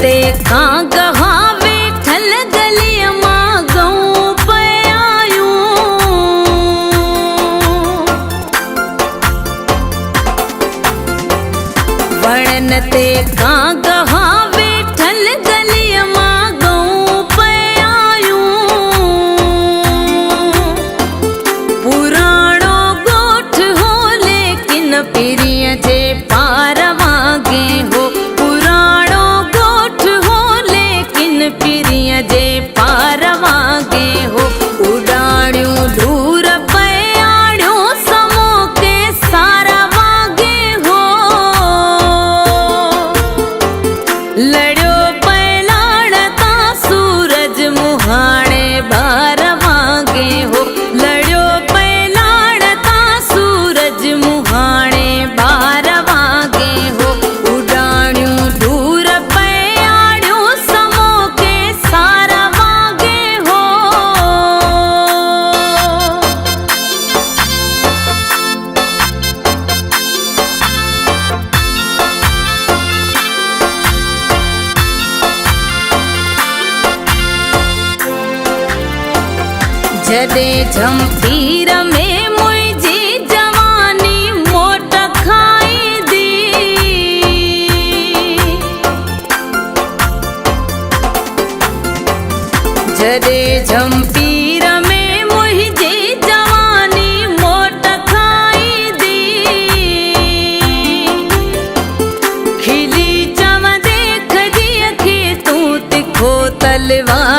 ते कां गहावे ठल गली मां गऊं पयायूं। वणन ते कां गहावे ठल गली मां गऊं पयायूं। पुराणो गोठ हो लेकिन पीरीअ जे पार वागे हो। पुराणो गोठ हो लेकिन पीरीअ जे पार वागे हो। उडाणियूं दूर पयाणियूं समो के सारा वागे हो। लड़ियो पलाणता सूरज मुहाणे बार वागे हो। लड़ियो पलाणता सूरज मुहाणे बार वागे हो। उडाणियूं दूर पयाणियूं समो के सारा वागे हो। जदे झंपीर में मुझी जवानी मोट खाई दी। जदे झंपीर में मुझी जवानी मोट खाई दी। खिली चम देख दिया कि तू तिखो तलवार